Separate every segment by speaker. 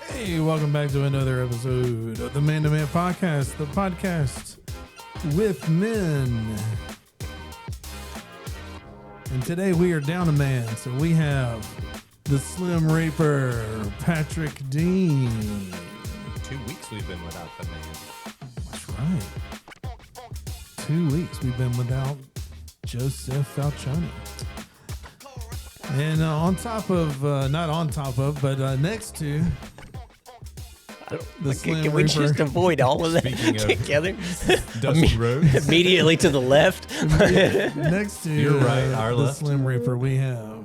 Speaker 1: Hey, welcome back to another episode of the Man to Man Podcast, the podcast with men. And today we are down a man, so we have the Slim Reaper, Patrick Dean.
Speaker 2: 2 weeks we've been without the man.
Speaker 1: That's right. 2 weeks we've been without Joseph Falcioni. And on top of, not on top of, but next to the Slim
Speaker 3: Can we
Speaker 1: Reaper.
Speaker 3: just avoid all of that
Speaker 2: Speaking of
Speaker 3: together?
Speaker 2: Dusty Rhodes.
Speaker 3: Immediately to the left.
Speaker 1: Next to
Speaker 2: You're right, our
Speaker 1: the
Speaker 2: left.
Speaker 1: Slim Reaper, we have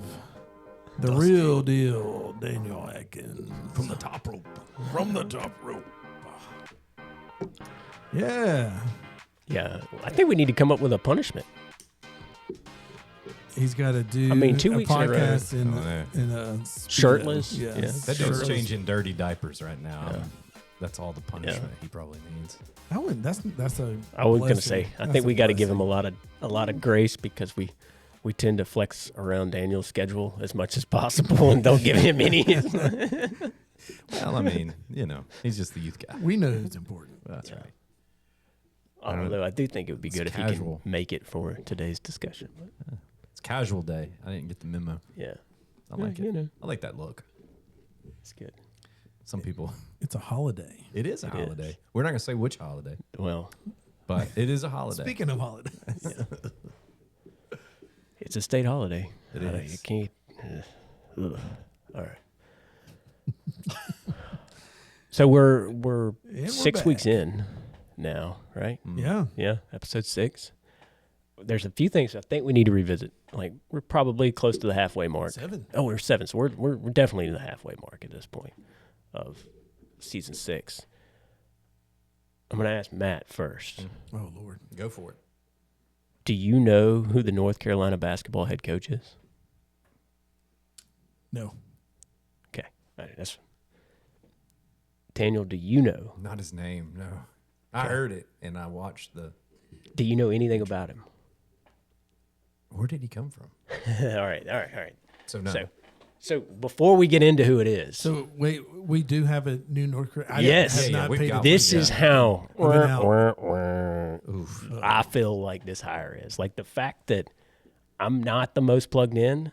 Speaker 1: the real deal, Daniel Atkins.
Speaker 2: From the top rope.
Speaker 1: From the top rope. Yeah.
Speaker 3: Yeah, I think we need to come up with a punishment.
Speaker 1: He's got to do
Speaker 3: I mean, 2
Speaker 1: a
Speaker 3: weeks in a row.
Speaker 1: podcast in,
Speaker 2: Oh, yeah.
Speaker 1: in a Speedo.
Speaker 3: Shirtless?
Speaker 1: Yes.
Speaker 3: Yeah.
Speaker 2: That dude's
Speaker 1: Shirtless.
Speaker 2: changing dirty diapers right now.
Speaker 3: Yeah.
Speaker 2: That's all the punishment he probably needs.
Speaker 1: I wouldn't, that's a
Speaker 3: I was going to
Speaker 1: blessing.
Speaker 3: say, I
Speaker 1: That's
Speaker 3: think
Speaker 1: a
Speaker 3: we got to give him
Speaker 1: blessing.
Speaker 3: a lot of grace because we tend to flex around Daniel's schedule as much as possible and don't give him any.
Speaker 2: Well, I mean, he's just the youth guy.
Speaker 1: We know it's important.
Speaker 2: That's right.
Speaker 3: Although I do think it would be
Speaker 2: It's
Speaker 3: good if
Speaker 2: casual.
Speaker 3: he can make it for today's discussion. But,
Speaker 2: It's casual day. I didn't get the memo.
Speaker 3: yeah,
Speaker 2: I like
Speaker 3: you
Speaker 2: it.
Speaker 3: know,
Speaker 2: I like that look.
Speaker 3: it's good.
Speaker 2: Some people,
Speaker 1: It's a holiday.
Speaker 2: it is a
Speaker 3: It
Speaker 2: holiday.
Speaker 3: is.
Speaker 2: We're not going to say which holiday,
Speaker 3: Well,
Speaker 2: but it is a holiday.
Speaker 1: Speaking of holidays.
Speaker 3: it's a state holiday.
Speaker 2: It
Speaker 3: You
Speaker 2: is.
Speaker 3: can't. Ugh. All right. So we're
Speaker 1: we're
Speaker 3: 6 weeks
Speaker 1: back.
Speaker 3: in now, right?
Speaker 1: Yeah.
Speaker 3: Yeah, episode 6. There's a few things I think we need to revisit. Like we're probably close to the halfway mark.
Speaker 1: 7.
Speaker 3: Oh, we're 7, so we're definitely in the halfway mark at this point of season 6. I'm gonna ask Matt first.
Speaker 1: Oh, Lord.
Speaker 2: Go for it.
Speaker 3: Do you know who the North Carolina basketball head coach is?
Speaker 1: No.
Speaker 3: Okay, all right, that's Daniel. Do you know?
Speaker 2: Not his name, no. I heard it, and I watched the...
Speaker 3: Do you know anything about him?
Speaker 2: Where did he come from?
Speaker 3: all right.
Speaker 2: So, no.
Speaker 3: So before we get into who it is,
Speaker 1: So, wait, we do have a new North Korea. I
Speaker 3: Yes.
Speaker 1: have
Speaker 2: Yeah,
Speaker 1: not
Speaker 2: we've
Speaker 1: paid
Speaker 2: got
Speaker 1: attention.
Speaker 3: this is how
Speaker 2: Oof.
Speaker 3: I feel like this hire is. Like the fact that I'm not the most plugged in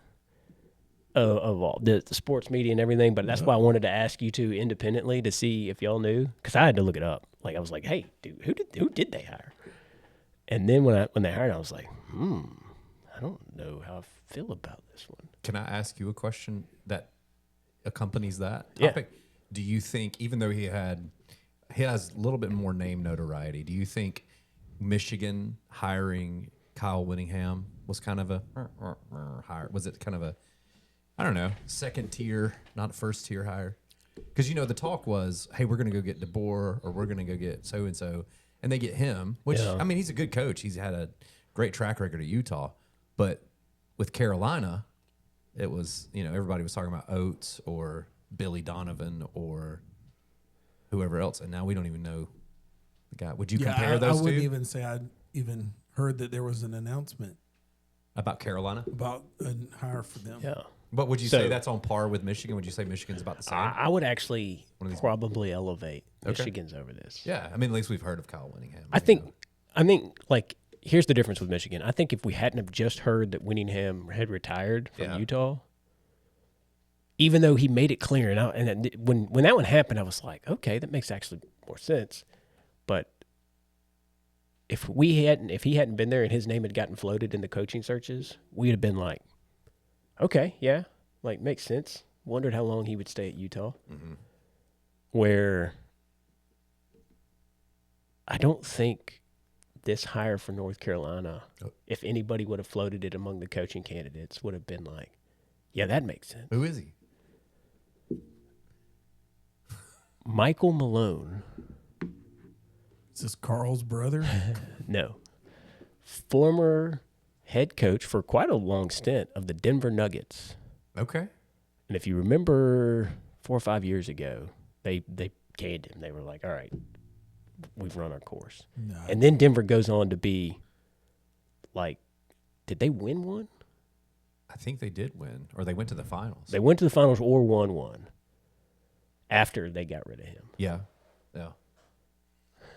Speaker 3: of all the sports media and everything, but that's why I wanted to ask you two independently to see if y'all knew, because I had to look it up. Like I was like, hey, dude, who did they hire? And then when they hired, I was like, I don't know how I feel about this one.
Speaker 2: Can I ask you a question that accompanies that
Speaker 3: Yeah.
Speaker 2: topic? Do you think, even though he has a little bit more name notoriety, do you think Michigan hiring Kyle Whittingham was kind of a hire? Was it kind of a, I don't know, second tier, not first tier hire? Because the talk was, hey, we're going to go get DeBoer or we're going to go get so and so, and they get him. Which
Speaker 3: Yeah.
Speaker 2: I mean, he's a good coach. He's had a great track record at Utah, but with Carolina, it was, everybody was talking about Oates or Billy Donovan or whoever else, and now we don't even know the guy. Would you compare
Speaker 1: I
Speaker 2: those
Speaker 1: wouldn't
Speaker 2: two
Speaker 1: even say I'd even heard that there was an announcement
Speaker 2: about Carolina?
Speaker 1: about a hire for them.
Speaker 3: Yeah.
Speaker 2: But would you
Speaker 3: So-
Speaker 2: say that's on par with Michigan? Would you say Michigan's about the same?
Speaker 3: I would actually
Speaker 2: One of these-
Speaker 3: probably elevate
Speaker 2: Okay.
Speaker 3: Michigan's over this.
Speaker 2: Yeah, I mean, at least we've heard of Kyle Whittingham.
Speaker 3: I think, like, here's the difference with Michigan. I think if we hadn't have just heard that Whittingham had retired from
Speaker 2: Yeah.
Speaker 3: Utah, even though he made it clear, and when that one happened, I was like, okay, that makes actually more sense. But if he hadn't been there and his name had gotten floated in the coaching searches, we'd have been like, okay, yeah, like makes sense. Wondered how long he would stay at Utah.
Speaker 2: Mm-hmm.
Speaker 3: Where I don't think this hire for North Carolina, if anybody would have floated it among the coaching candidates, would have been like, yeah, that makes sense.
Speaker 2: Who is he?
Speaker 3: Michael Malone,
Speaker 1: Is this Carl's brother?
Speaker 3: no, former head coach for quite a long stint of the Denver Nuggets.
Speaker 2: Okay.
Speaker 3: And if you remember 4 or 5 years ago, they canned him. They were like, all right, we've run our course.
Speaker 1: No.
Speaker 3: And then Denver goes on to be like, did they win one?
Speaker 2: I think they did win, or they went to the finals.
Speaker 3: They went to the finals or won one after they got rid of him.
Speaker 2: Yeah.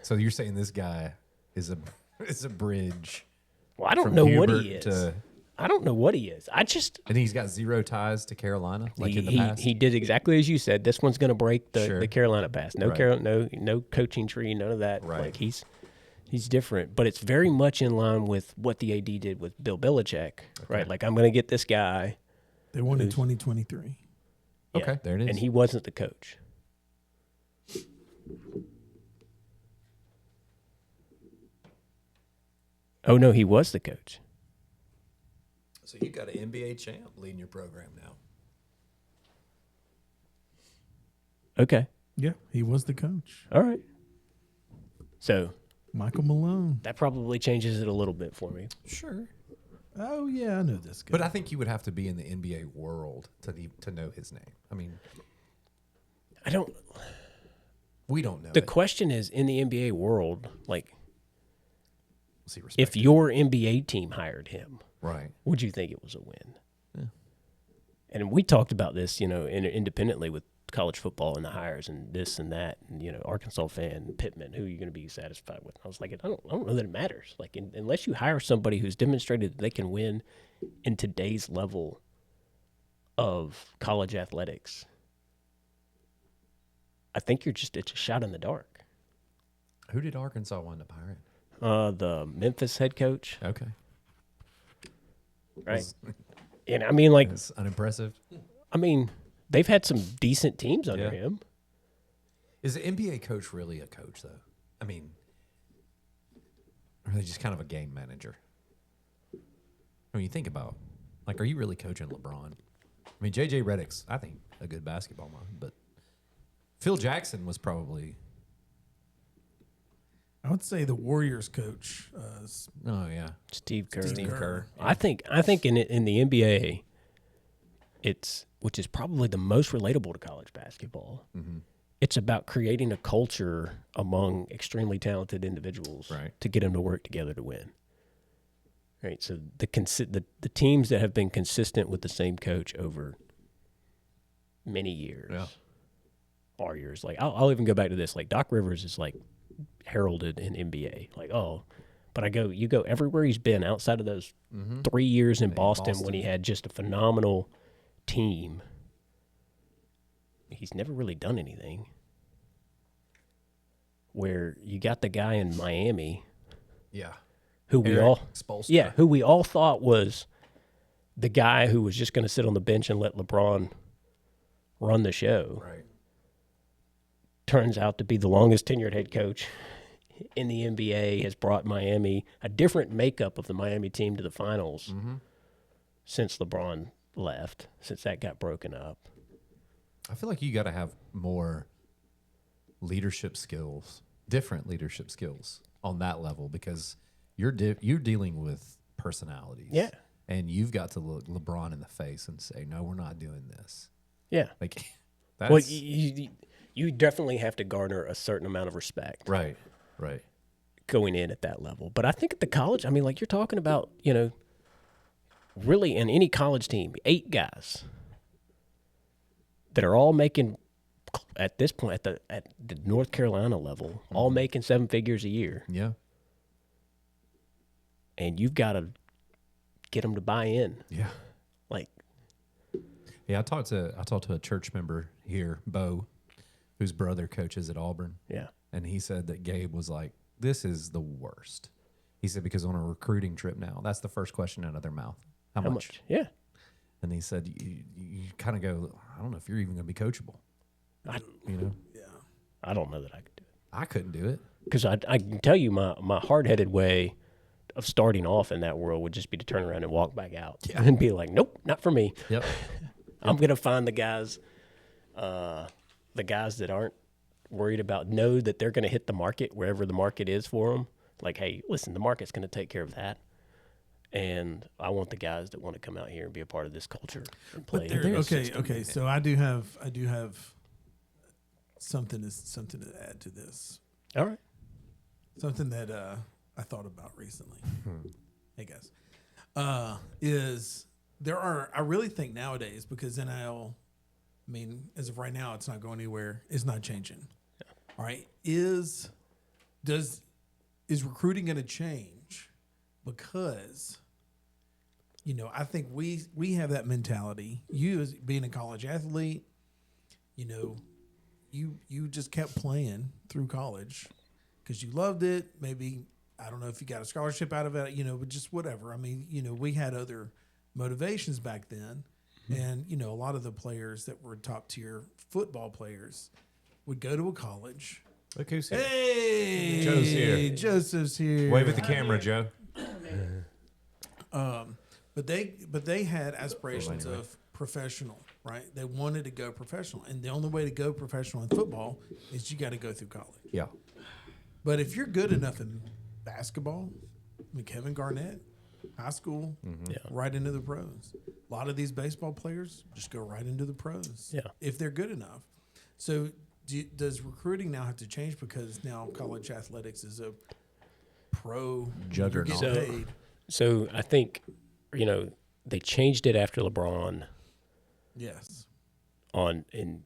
Speaker 2: So you're saying this guy is a bridge?
Speaker 3: Well, I don't
Speaker 2: From
Speaker 3: know what
Speaker 2: Hubert
Speaker 3: he is.
Speaker 2: to-
Speaker 3: I don't know what he is. I just
Speaker 2: And he's got zero ties to Carolina, like in the past.
Speaker 3: he did exactly as you said. This one's going to break the,
Speaker 2: Sure.
Speaker 3: the Carolina pass. No
Speaker 2: Right.
Speaker 3: no coaching tree, none of that.
Speaker 2: Right.
Speaker 3: Like he's different, but it's very much in line with what the AD did with Bill Belichick, right? Like I'm going to get this guy.
Speaker 1: They won in 2023.
Speaker 2: Okay, there it is.
Speaker 3: And he wasn't the coach. Oh no, he was the coach.
Speaker 2: So you got an NBA champ leading your program now.
Speaker 3: Okay.
Speaker 1: Yeah, he was the coach.
Speaker 3: All right. So
Speaker 1: Michael Malone.
Speaker 3: that probably changes it a little bit for me.
Speaker 2: Sure.
Speaker 1: Oh yeah, I know this guy.
Speaker 2: But I think you would have to be in the NBA world to know his name. I mean,
Speaker 3: I don't.
Speaker 2: we don't know.
Speaker 3: The
Speaker 2: it.
Speaker 3: question is, in the NBA world, like,
Speaker 2: Was he
Speaker 3: if
Speaker 2: respected?
Speaker 3: your NBA team hired him,
Speaker 2: Right.
Speaker 3: would you think it was a win? Yeah. And we talked about this, independently with college football and the hires and this and that, and Arkansas fan Pittman, who are you going to be satisfied with? I was like, I don't know that it matters. Like, unless you hire somebody who's demonstrated that they can win in today's level of college athletics, I think it's a shot in the dark.
Speaker 2: Who did Arkansas wind up hiring?
Speaker 3: The Memphis head coach,
Speaker 2: Okay.
Speaker 3: right? And I mean, like,
Speaker 2: It's unimpressive.
Speaker 3: they've had some decent teams under
Speaker 2: Yeah.
Speaker 3: him.
Speaker 2: Is the NBA coach really a coach, though? I mean, or are they just kind of a game manager? When you think about, like, are you really coaching LeBron? I mean, JJ Redick's, I think, a good basketball mind, but Phil Jackson was probably,
Speaker 1: I would say the Warriors coach.
Speaker 2: oh yeah,
Speaker 3: Steve Kerr.
Speaker 2: Steve Kerr.
Speaker 3: I think in the NBA, which is probably the most relatable to college basketball.
Speaker 2: Mm-hmm.
Speaker 3: It's about creating a culture among extremely talented individuals,
Speaker 2: Right.
Speaker 3: to get them to work together to win. Right. So the teams that have been consistent with the same coach over many years
Speaker 2: Yeah.
Speaker 3: are yours. Like I'll even go back to this. Like Doc Rivers is like heralded in NBA. Like, but you go everywhere he's been outside of those 3 years in Boston when he had just a phenomenal team. He's never really done anything. Where you got the guy in Miami
Speaker 2: yeah,
Speaker 3: who we
Speaker 2: Eric
Speaker 3: all
Speaker 2: Spoelstra.
Speaker 3: who we all thought was the guy who was just going to sit on the bench and let LeBron run the show.
Speaker 2: right.
Speaker 3: Turns out to be the longest tenured head coach in the NBA, has brought Miami, a different makeup of the Miami team, to the finals since LeBron left, since that got broken up.
Speaker 2: I feel like you got to have more leadership skills, different leadership skills on that level, because you're dealing with personalities.
Speaker 3: Yeah.
Speaker 2: And you've got to look LeBron in the face and say, no, we're not doing this.
Speaker 3: Yeah.
Speaker 2: Like, that's
Speaker 3: Well, you definitely have to garner a certain amount of respect
Speaker 2: right.
Speaker 3: going in at that level. But I think at the college, like you're talking about, really in any college team, 8 guys that are all making, at this point, at the North Carolina level, all making 7 figures a year.
Speaker 2: Yeah.
Speaker 3: And you've got to get them to buy in.
Speaker 2: Yeah.
Speaker 3: Like,
Speaker 2: Yeah. I talked to a church member here, Bo, whose brother coaches at Auburn.
Speaker 3: yeah.
Speaker 2: And he said that Gabe was like, this is the worst. He said, because on a recruiting trip now, that's the first question out of their mouth. How much?
Speaker 3: Yeah.
Speaker 2: And he said, you kind of go, I don't know if you're even going to be coachable.
Speaker 3: I don't know that I could do it.
Speaker 2: I couldn't do it.
Speaker 3: Because I can tell you my hard-headed way of starting off in that world would just be to turn around and walk back out and be like, nope, not for me.
Speaker 2: Yep.
Speaker 3: I'm going to find the guys that aren't worried about, know that they're going to hit the market wherever the market is for them. Like, hey, listen, the market's going to take care of that. And I want the guys that want to come out here and be a part of this culture and play.
Speaker 1: Okay. So I do have something to add to this.
Speaker 3: All right.
Speaker 1: Something that I thought about recently. Hey guys, is I really think nowadays, because NIL, I mean, as of right now, it's not going anywhere. It's not changing. All right. Is recruiting going to change? Because, I think we have that mentality. You, as being a college athlete, you just kept playing through college because you loved it. Maybe, I don't know if you got a scholarship out of it, but just whatever. I mean, we had other motivations back then. And, a lot of the players that were top tier football players would go to a college.
Speaker 2: Look who's here.
Speaker 1: Hey,
Speaker 2: Joe's here.
Speaker 1: Joseph's here.
Speaker 2: Wave at the camera, Joe.
Speaker 1: But they had aspirations of professional, right? They wanted to go professional, and the only way to go professional in football is you got to go through college.
Speaker 2: Yeah.
Speaker 1: But if you're good enough in basketball, I mean Kevin Garnett, high school, right into the pros. A lot of these baseball players just go right into the pros, if they're good enough. So does recruiting now have to change because now college athletics is a pro
Speaker 2: juggernaut?
Speaker 1: Paid?
Speaker 3: So I think, they changed it after LeBron.
Speaker 1: Yes.
Speaker 3: In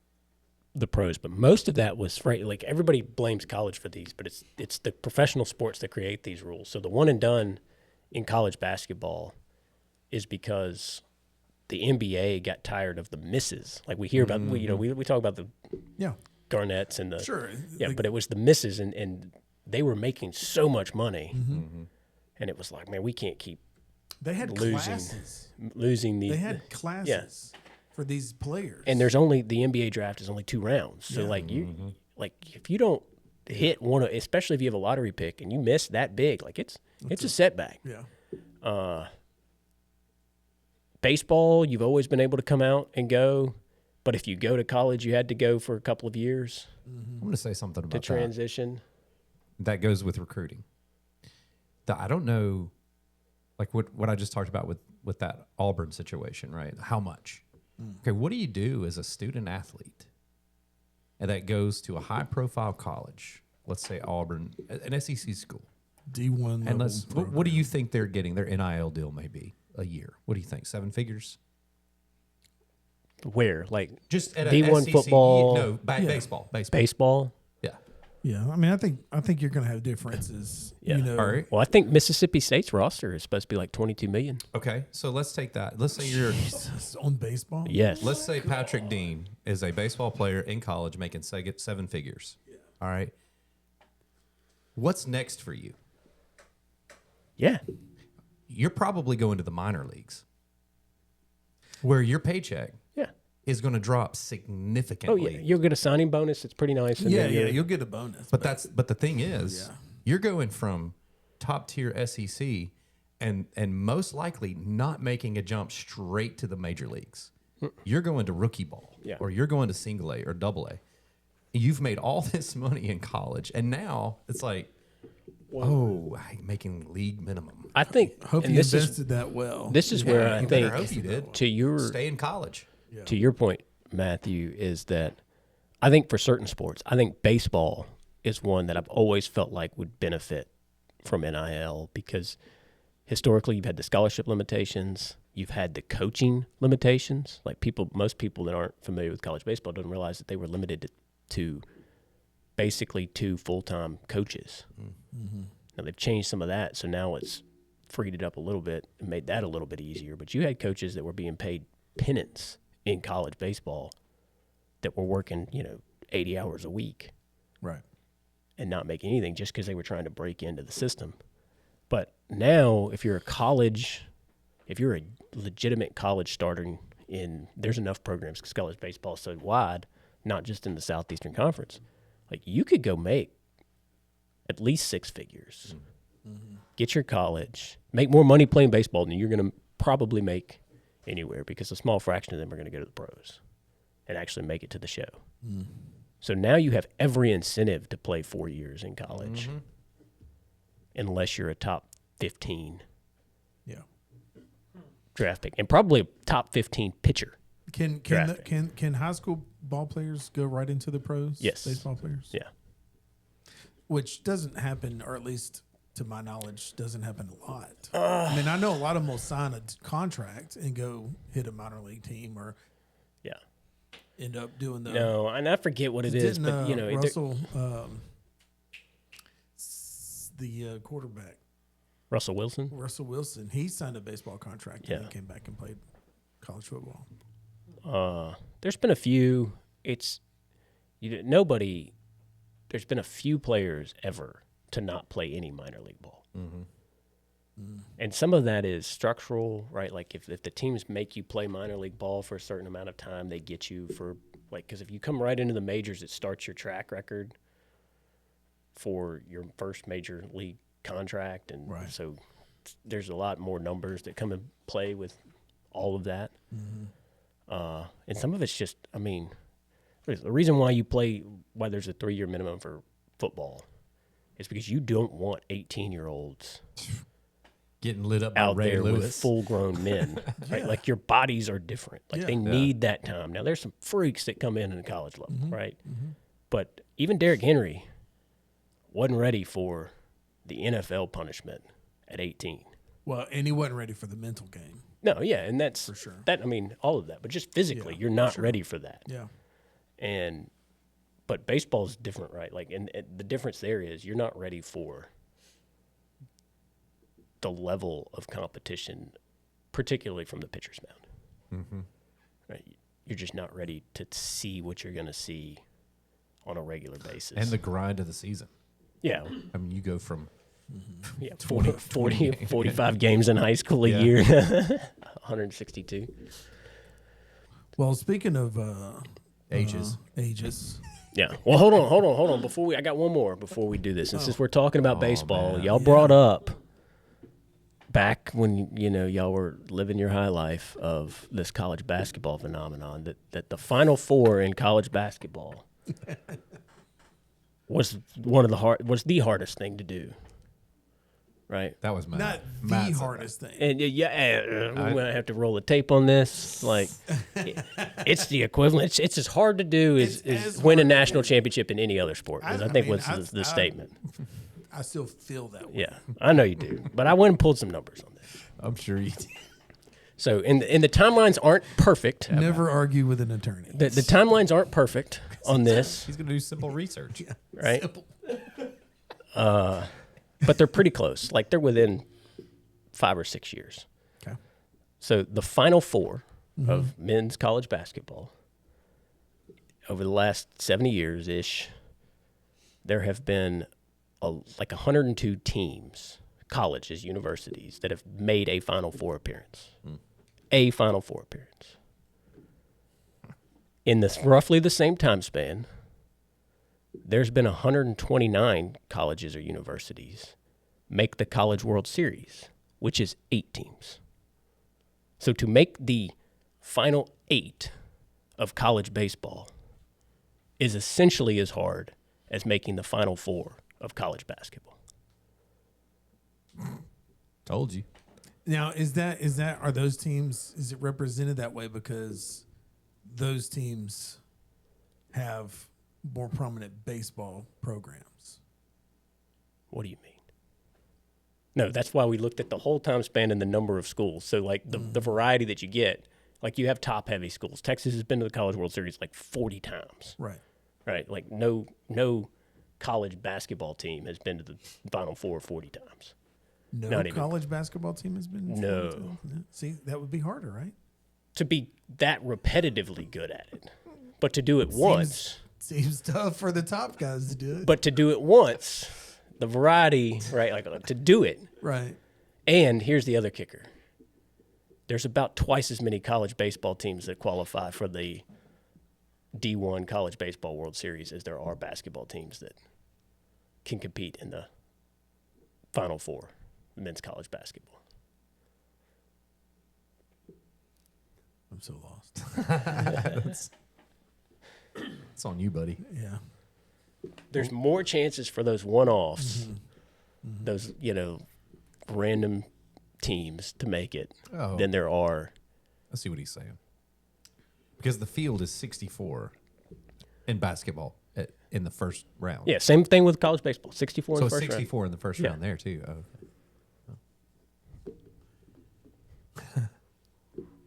Speaker 3: the pros, but most of that was right. Like everybody blames college for these, but it's the professional sports that create these rules. So the one and done in college basketball is because the NBA got tired of the misses. Like we hear about, we talk about the Garnetts and the but it was the misses, and they were making so much money, and it was like, man, we can't keep.
Speaker 1: They had classes.
Speaker 3: Losing the.
Speaker 1: They had classes for these players,
Speaker 3: and there's only the NBA draft is only 2 rounds. So like if you don't hit one, especially if you have a lottery pick and you miss that big, like it's a setback.
Speaker 1: Yeah.
Speaker 3: Baseball, you've always been able to come out and go, but if you go to college, you had to go for a couple of years.
Speaker 2: I'm going to say something about
Speaker 3: to transition.
Speaker 2: That goes with recruiting. I don't know. Like what I just talked about with that Auburn situation, right? How much? Okay, what do you do as a student athlete and that goes to a high-profile college, let's say Auburn, an SEC school,
Speaker 1: D1
Speaker 2: and what do you think they're getting? Their NIL deal may be a year. What do you think? 7 figures?
Speaker 3: Where? Like
Speaker 2: just at
Speaker 3: D1
Speaker 2: SEC,
Speaker 3: football?
Speaker 2: No, baseball.
Speaker 3: Baseball?
Speaker 2: Yeah.
Speaker 1: Yeah, I mean, I think you're going to have differences.
Speaker 3: Yeah.
Speaker 2: All right.
Speaker 3: Well, I think Mississippi State's roster is supposed to be like 22 million.
Speaker 2: Okay, so let's take that. Let's say you're
Speaker 1: on baseball.
Speaker 3: Yes.
Speaker 2: Let's say Patrick Dean is a baseball player in college making 7 figures. All right. What's next for you?
Speaker 3: Yeah.
Speaker 2: You're probably going to the minor leagues where your paycheck is going to drop significantly.
Speaker 3: Oh, yeah. You'll get a signing bonus. It's pretty nice. And
Speaker 1: You'll get a bonus.
Speaker 2: But the thing is, you're going from top tier SEC and most likely not making a jump straight to the major leagues. You're going to rookie ball, or you're going to single A or double A. You've made all this money in college, and now it's like, I'm making league minimum.
Speaker 3: I think.
Speaker 1: Hope you invested that well.
Speaker 3: This is where I think.
Speaker 2: Hope you did. Stay in college.
Speaker 3: To your point, Matthew, is that I think for certain sports, I think baseball is one that I've always felt like would benefit from NIL because historically you've had the scholarship limitations, you've had the coaching limitations. Like most people that aren't familiar with college baseball don't realize that they were limited to basically 2 full-time coaches. Now they've changed some of that, so now it's freed it up a little bit and made that a little bit easier. But you had coaches that were being paid pittance in college baseball that were working, 80 hours a week.
Speaker 1: Right.
Speaker 3: And not making anything just because they were trying to break into the system. But now, if you're a legitimate college starting there's enough programs because college baseball is so wide, not just in the Southeastern Conference. Like, you could go make at least 6 figures, get your college, make more money playing baseball than you're going to probably make anywhere because a small fraction of them are going to go to the pros and actually make it to the show. So now you have every incentive to play 4 years in college unless you're a top 15 draft pick and probably a top 15 pitcher.
Speaker 1: Can high school ball players go right into the pros?
Speaker 3: Yes.
Speaker 1: Baseball players?
Speaker 3: Yeah.
Speaker 1: Which doesn't happen, or at least to my knowledge, doesn't happen a lot. I mean, I know a lot of them will sign a contract and go hit a minor league team or end up doing the.
Speaker 3: No, and I forget what it is, but
Speaker 1: Russell, the quarterback,
Speaker 3: Russell Wilson,
Speaker 1: he signed a baseball contract and then came back and played college football.
Speaker 3: There's been a few. There's been a few players ever to not play any minor league ball. Mm-hmm. And some of that is structural, right? Like if the teams make you play minor league ball for a certain amount of time, they get you for because if you come right into the majors, it starts your track record for your first major league contract. And so there's a lot more numbers that come and play with all of that. Mm-hmm. And some of it's just, I mean, the reason why there's a 3-year minimum for football is because you don't want 18-year-olds
Speaker 2: getting lit up
Speaker 3: out
Speaker 2: by Ray
Speaker 3: there
Speaker 2: Lewis.
Speaker 3: with full-grown men. Right? Like your bodies are different. Like they need that time. Now there's some freaks that come in the college level, right? Mm-hmm. But even Derrick Henry wasn't ready for the NFL punishment at 18.
Speaker 1: Well, and he wasn't ready for the mental game.
Speaker 3: No, yeah, and that's
Speaker 1: for sure.
Speaker 3: I mean, all of that, but just physically, you're not ready for that.
Speaker 1: Yeah.
Speaker 3: But baseball is different, right? Like, and the difference there is you're not ready for the level of competition, particularly from the pitcher's mound. Mm-hmm. Right? You're just not ready to see what you're going to see on a regular basis.
Speaker 2: And the grind of the season.
Speaker 3: Yeah.
Speaker 2: I mean, you go from
Speaker 3: 45 games in high school a year, 162.
Speaker 1: Well, speaking of
Speaker 2: ages.
Speaker 3: Yeah. Well, hold on. I got one more before we do this. And since we're talking about baseball, y'all brought up back when y'all were living your high life of this college basketball phenomenon that the Final Four in college basketball was the hardest thing to do. Right.
Speaker 2: That was
Speaker 1: not the hardest thing.
Speaker 3: And we're gonna have to roll the tape on this. Like, it's the equivalent. It's as hard to do as win a national championship in any other sport. I think was the statement.
Speaker 1: I still feel that way.
Speaker 3: Yeah, I know you do. But I went and pulled some numbers on this.
Speaker 2: I'm sure you did.
Speaker 3: So, and the timelines aren't perfect.
Speaker 1: Never argue with an attorney.
Speaker 3: The timelines aren't perfect on this.
Speaker 2: He's going to do simple research.
Speaker 3: Right?
Speaker 1: Simple.
Speaker 3: But they're pretty close. Like, they're within 5 or 6 years.
Speaker 1: Okay.
Speaker 3: So the Final Four of men's college basketball, over the last 70 years-ish, there have been like 102 teams, colleges, universities, that have made a Final Four appearance. A Final Four appearance. In this roughly the same time span, there's been 129 colleges or universities make the College World Series, which is 8 teams. So to make the final 8 of college baseball is essentially as hard as making the Final Four of college basketball.
Speaker 2: Told you.
Speaker 1: Now, are those teams, is it represented that way because those teams have more prominent baseball programs? What do you mean?
Speaker 3: No, that's why we looked at the whole time span and the number of schools. So, like, the variety that you get, like, you have top-heavy schools. Texas has been to the College World Series like 40 times.
Speaker 1: Right.
Speaker 3: Right? Like, no college basketball team has been to the Final Four 40 times.
Speaker 1: No college basketball team has been?
Speaker 3: No.
Speaker 1: See, that would be harder, right?
Speaker 3: To be that repetitively good at it. But to do it once.
Speaker 1: Seems tough for the top guys to do it.
Speaker 3: But to do it once, the variety, right, like to do it.
Speaker 1: Right.
Speaker 3: And here's the other kicker. There's about twice as many college baseball teams that qualify for the D1 College Baseball World Series as there are basketball teams that can compete in the Final Four men's college basketball.
Speaker 1: I'm so lost.
Speaker 2: It's on you, buddy.
Speaker 1: Yeah.
Speaker 3: There's more chances for those one-offs, those, random teams to make it than there are.
Speaker 2: I see what he's saying. Because the field is 64 in basketball. in the first round.
Speaker 3: Yeah, same thing with college baseball. 64 in
Speaker 2: So
Speaker 3: the first
Speaker 2: 64 in the first
Speaker 3: Yeah.
Speaker 2: round there too. Oh,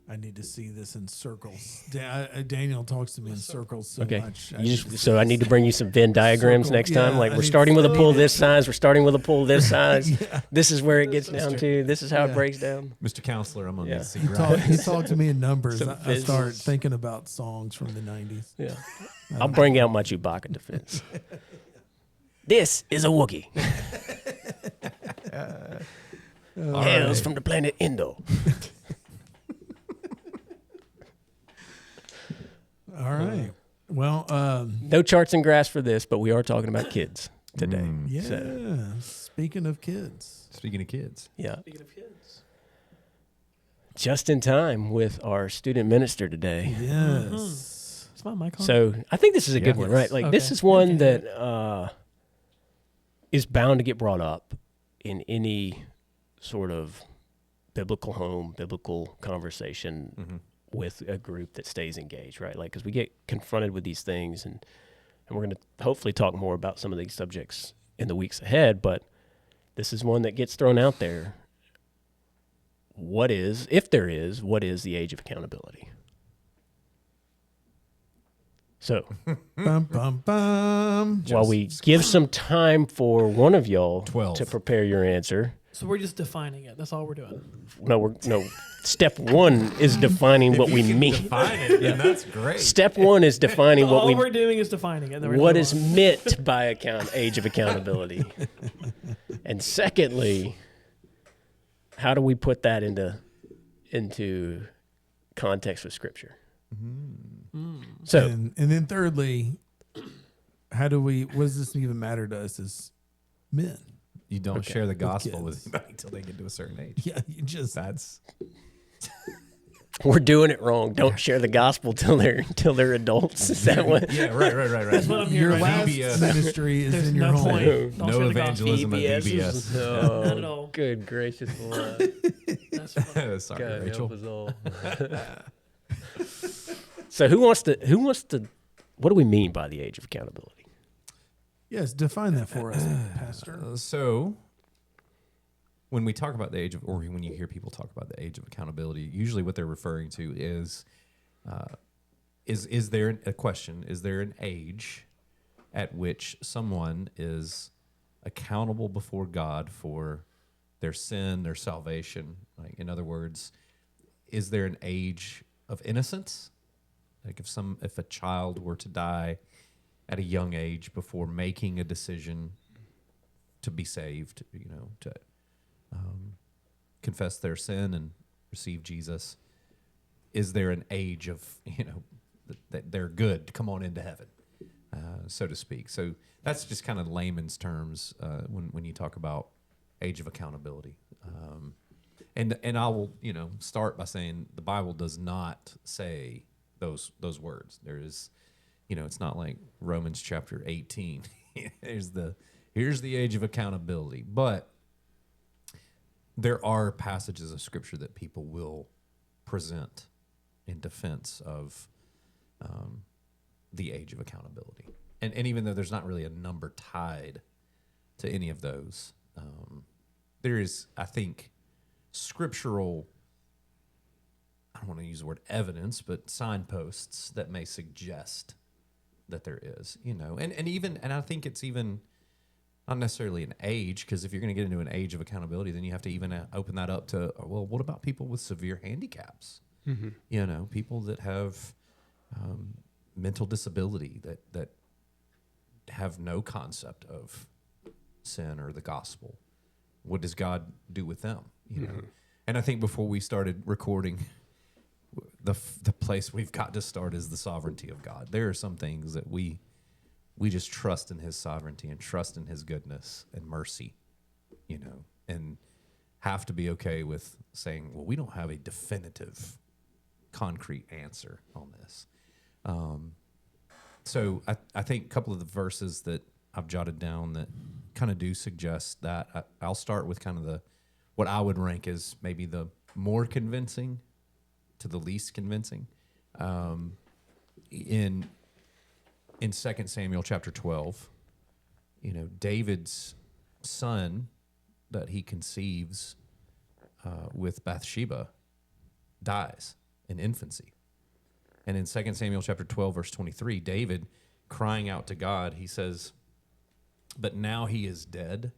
Speaker 1: I need to see this in circles. Daniel talks to me in circles so
Speaker 3: round. Okay.
Speaker 1: much.
Speaker 3: So I need to bring you some Venn diagrams
Speaker 1: Circle,
Speaker 3: next time.
Speaker 1: yeah,
Speaker 3: Like
Speaker 1: I
Speaker 3: we're
Speaker 1: need
Speaker 3: starting with a
Speaker 1: circle.
Speaker 3: pull this size. We're starting with a pull this size.
Speaker 1: Yeah.
Speaker 3: This is where it gets down to. This is how it
Speaker 1: Yeah.
Speaker 3: breaks down.
Speaker 2: Mr. Counselor, I'm gonna
Speaker 3: Yeah.
Speaker 2: need to see
Speaker 1: He
Speaker 2: graphs.
Speaker 1: talked to me in numbers.
Speaker 3: Some
Speaker 1: I start
Speaker 3: visuals.
Speaker 1: thinking about songs from the 90s.
Speaker 3: Yeah. I'll bring out my Chewbacca defense. This is a Wookiee. Hails from the planet Indo.
Speaker 1: All right. Well,
Speaker 3: No charts and graphs for this, but we are talking about kids today.
Speaker 1: yeah.
Speaker 3: So,
Speaker 1: Speaking of kids.
Speaker 2: Speaking of kids,
Speaker 3: yeah. Just in time with our student minister today.
Speaker 1: Yes.
Speaker 4: Is my mic on?
Speaker 3: So I think this is a good
Speaker 2: Yeah.
Speaker 3: one, right? Like this
Speaker 4: Okay.
Speaker 3: is one
Speaker 4: Okay.
Speaker 3: that is bound to get brought up in any sort of biblical home, biblical conversation with a group that stays engaged, right? Like, because we get confronted with these things, and we're going to hopefully talk more about some of these subjects in the weeks ahead. But this is one that gets thrown out there. What is, if there is, what is the age of accountability? So,
Speaker 1: Bum, bum, bum.
Speaker 3: while we give some time for one of y'all
Speaker 2: 12.
Speaker 3: to prepare your answer,
Speaker 4: So we're just defining it. That's all we're doing.
Speaker 3: no. Step one is defining what we mean.
Speaker 2: define it, and that's great.
Speaker 3: Step one is defining
Speaker 4: So
Speaker 3: what
Speaker 4: all we're doing is defining it. and then we're
Speaker 3: what
Speaker 4: gonna
Speaker 3: is
Speaker 4: move on.
Speaker 3: meant by age of accountability, and secondly, how do we put that into context with Scripture? So
Speaker 1: And then thirdly, what does this even matter to us as men?
Speaker 2: You don't share the gospel
Speaker 1: kids.
Speaker 2: with anybody until they get to a certain age.
Speaker 1: Yeah, you just
Speaker 2: That's
Speaker 3: we're doing it wrong. Don't share the gospel till they're adults. Is that what?
Speaker 2: yeah, right.
Speaker 4: That's what I'm hearing
Speaker 1: your
Speaker 4: right
Speaker 1: last
Speaker 2: VBS.
Speaker 1: ministry is
Speaker 4: There's
Speaker 1: in your
Speaker 4: no
Speaker 1: home.
Speaker 4: point. Don't
Speaker 2: No
Speaker 4: share the gospel.
Speaker 2: evangelism at
Speaker 3: VBS
Speaker 2: VBS.
Speaker 3: is-
Speaker 4: Not at all.
Speaker 3: Good gracious Lord.
Speaker 4: That's fine.
Speaker 2: Sorry,
Speaker 3: God
Speaker 2: Rachel.
Speaker 3: help us all. So who wants to what do we mean by the age of accountability?
Speaker 1: Yes, define that for us, Pastor.
Speaker 2: So, when we talk about the age of, or when you hear people talk about the age of accountability, usually what they're referring to is there a question? Is there an age at which someone is accountable before God for their sin, their salvation? Like, in other words, is there an age of innocence? Like if a child were to die at a young age before making a decision to be saved, to confess their sin and receive Jesus, is there an age of, that they're good to come on into heaven, so to speak? So that's just kind of layman's terms when you talk about age of accountability. And I will, start by saying the Bible does not say those words. There is, it's not like Romans chapter 18. here's the age of accountability. But there are passages of Scripture that people will present in defense of the age of accountability. And even though there's not really a number tied to any of those, there is, I think, scriptural, I don't want to use the word evidence, but signposts that may suggest that there is, and I think it's even not necessarily an age, because if you're going to get into an age of accountability, then you have to even open that up to, well, what about people with severe handicaps? People that have mental disability, that have no concept of sin or the gospel. What does God do with them? And I think before we started recording, the place we've got to start is the sovereignty of God. There are some things that we just trust in His sovereignty and trust in His goodness and mercy, and have to be okay with saying, well, we don't have a definitive, concrete answer on this. So I think a couple of the verses that I've jotted down that kind of do suggest that. I'll start with kind of what I would rank as maybe the more convincing to the least convincing. In in 2 Samuel chapter 12, David's son that he conceives with Bathsheba dies in infancy. And in 2 Samuel chapter 12, verse 23, David, crying out to God, he says, "But now he is dead.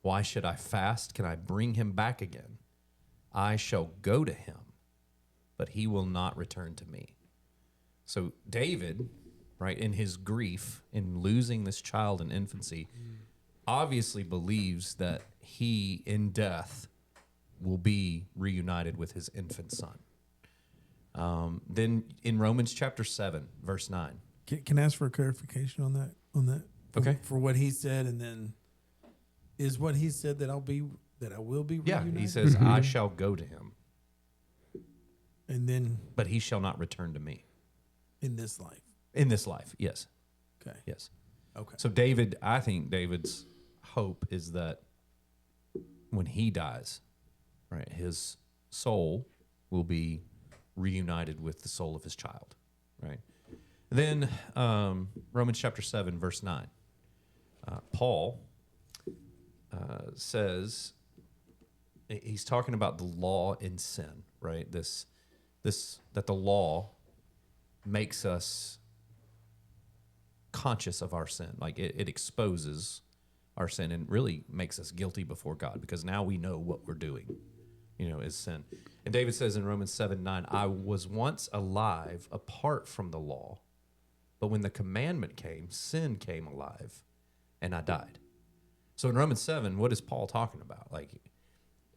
Speaker 2: Why should I fast? Can I bring him back again? I shall go to him, but he will not return to me." So David, right, in his grief, in losing this child in infancy, obviously believes that he, in death, will be reunited with his infant son. Then in Romans chapter 7, verse 9.
Speaker 1: Can I ask for a clarification on that?
Speaker 2: Okay.
Speaker 1: For what he said, and then is what he said that I will be
Speaker 2: Yeah,
Speaker 1: reunited?
Speaker 2: he says, "I shall go to him,
Speaker 1: and then
Speaker 2: but he shall not return to me."
Speaker 1: in this life.
Speaker 2: In this life, yes.
Speaker 1: Okay.
Speaker 2: Yes.
Speaker 1: Okay.
Speaker 2: So I think David's hope is that when he dies, right, his soul will be reunited with the soul of his child, right? Then Romans chapter 7, verse 9. Paul says, he's talking about the law in sin, right? This that the law makes us conscious of our sin. Like it exposes our sin and really makes us guilty before God, because now we know what we're doing, is sin. And David says in Romans 7:9, "I was once alive apart from the law, but when the commandment came, sin came alive, and I died." So in Romans 7, what is Paul talking about? Like,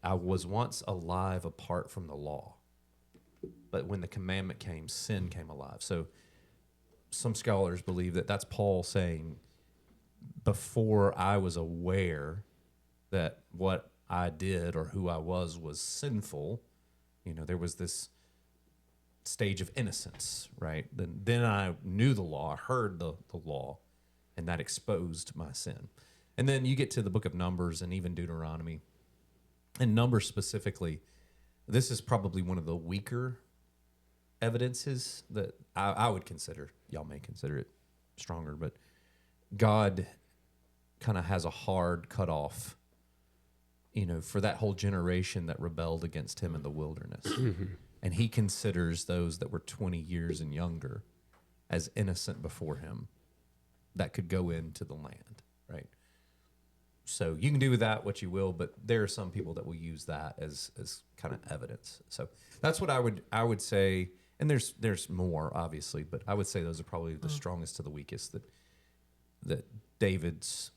Speaker 2: I was once alive apart from the law, but when the commandment came, sin came alive. So some scholars believe that that's Paul saying, before I was aware that what I did or who I was sinful, there was this stage of innocence, right? Then I knew the law, I heard the law, and that exposed my sin. And then you get to the book of Numbers and even Deuteronomy. And Numbers specifically, this is probably one of the weaker evidences that I would consider. Y'all may consider it stronger, but God kind of has a hard cutoff, for that whole generation that rebelled against him in the wilderness. And he considers those that were 20 years and younger as innocent before him that could go into the land, right? So you can do with that what you will, but there are some people that will use that as kind of evidence. So that's what I would say. And there's more, obviously, but I would say those are probably the strongest to the weakest, that David's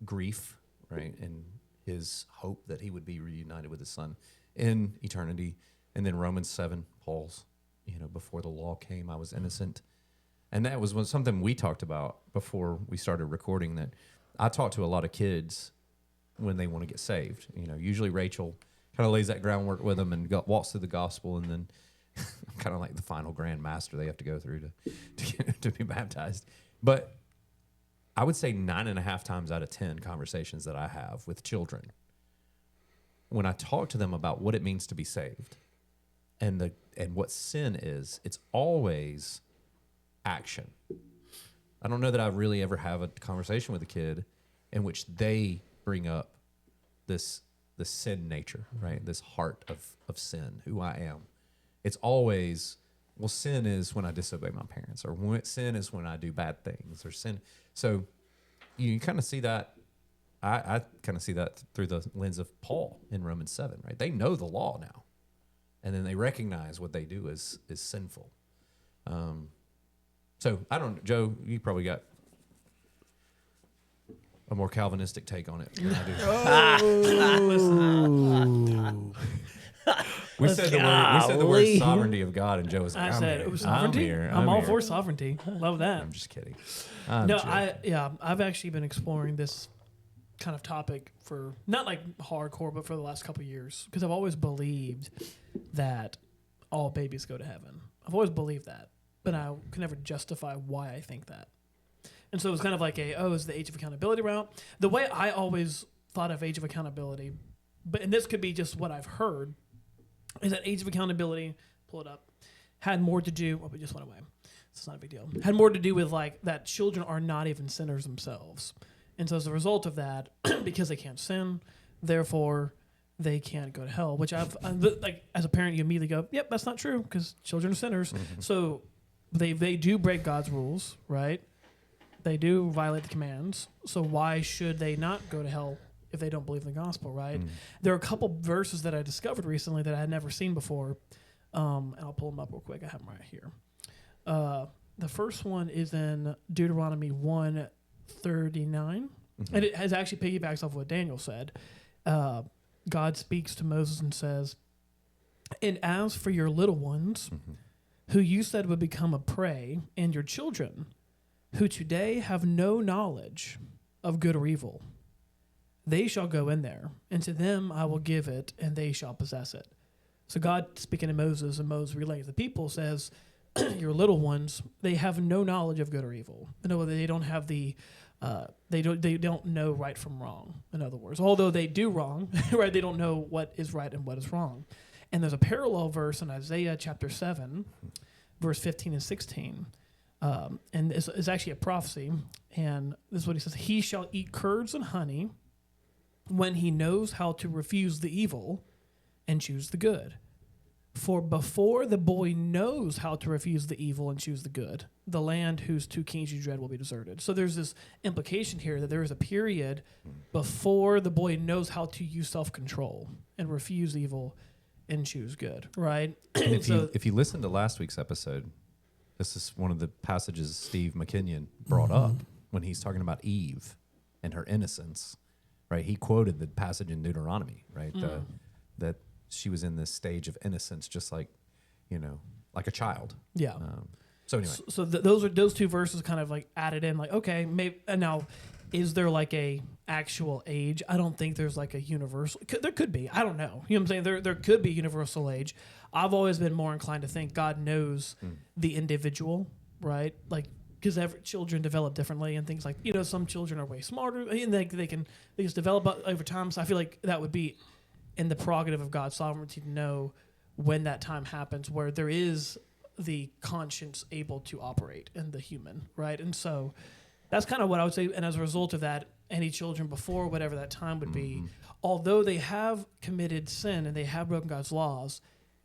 Speaker 2: grief, right, and his hope that he would be reunited with his son in eternity. And then Romans 7, Paul's, before the law came, I was innocent. And that was something we talked about before we started recording, that I talk to a lot of kids when they want to get saved. Usually Rachel kind of lays that groundwork with them and walks through the gospel, and then I'm kind of like the final grand master they have to go through to be baptized. But I would say 9.5 times out of 10 conversations that I have with children, when I talk to them about what it means to be saved and what sin is, it's always action. I don't know that I really ever have a conversation with a kid in which they bring up the sin nature, right? This heart of sin, who I am. It's always, well, sin is when I disobey my parents, or sin is when I do bad things, or sin. So you kind of see that. I kind of see that through the lens of Paul in Romans 7, right? They know the law now, and then they recognize what they do is sinful. So I don't, Joe, you probably got a more Calvinistic take on it than I do. We said the word sovereignty of God, and Joe was like,
Speaker 4: I said it was sovereignty. I'm all for sovereignty. Love that.
Speaker 2: I'm just kidding.
Speaker 4: I've actually been exploring this kind of topic for not like hardcore, but for the last couple of years, because I've always believed that all babies go to heaven. I've always believed that, but I can never justify why I think that. And so it was kind of like it's the age of accountability route. The way I always thought of age of accountability, and this could be just what I've heard, is that age of accountability, pull it up, had more to do, it just went away. it's not a big deal. It had more to do with like that children are not even sinners themselves. And so as a result of that, because they can't sin, therefore they can't go to hell, which like as a parent, you immediately go, yep, that's not true because children are sinners. Mm-hmm. So they do break God's rules, right? They do violate the commands. So why should they not go to hell if they don't believe in the gospel, right? Mm. There are a couple verses that I discovered recently that I had never seen before. And I'll pull them up real quick. I have them right here. The first one is in Deuteronomy 1:39. Mm-hmm. And it has actually piggybacks off what Daniel said. God speaks to Moses and says, "And as for your little ones, who you said would become a prey, and your children, who today have no knowledge of good or evil, they shall go in there, and to them I will give it, and they shall possess it." So God, speaking to Moses, and Moses relaying to the people, says, your little ones, they have no knowledge of good or evil. In other words, they don't have the they don't know right from wrong. In other words, although they do wrong, right? They don't know what is right and what is wrong. And there's a parallel verse in Isaiah chapter 7, verse 15 and 16. And it's actually a prophecy. And this is what he says: "He shall eat curds and honey when he knows how to refuse the evil and choose the good. For before the boy knows how to refuse the evil and choose the good, the land whose two kings you dread will be deserted." So there's this implication here that there is a period before the boy knows how to use self-control and refuse evil and choose good, right?
Speaker 2: And if you listen to last week's episode, this is one of the passages Steve McKinnon brought up when he's talking about Eve and her innocence, right? He quoted the passage in Deuteronomy, right? That she was in this stage of innocence, just like, like a child.
Speaker 4: Yeah.
Speaker 2: So anyway.
Speaker 4: So those two verses kind of like added in, like, okay, maybe, and now, is there like a actual age? I don't think there's like a universal. There could be. I don't know. You know what I'm saying? There could be universal age. I've always been more inclined to think God knows the individual, right? Like, because children develop differently and things like, some children are way smarter and they just develop over time. So I feel like that would be in the prerogative of God's sovereignty to know when that time happens, where there is the conscience able to operate in the human, right? And so that's kind of what I would say. And as a result of that, any children before whatever that time would be, although they have committed sin and they have broken God's laws,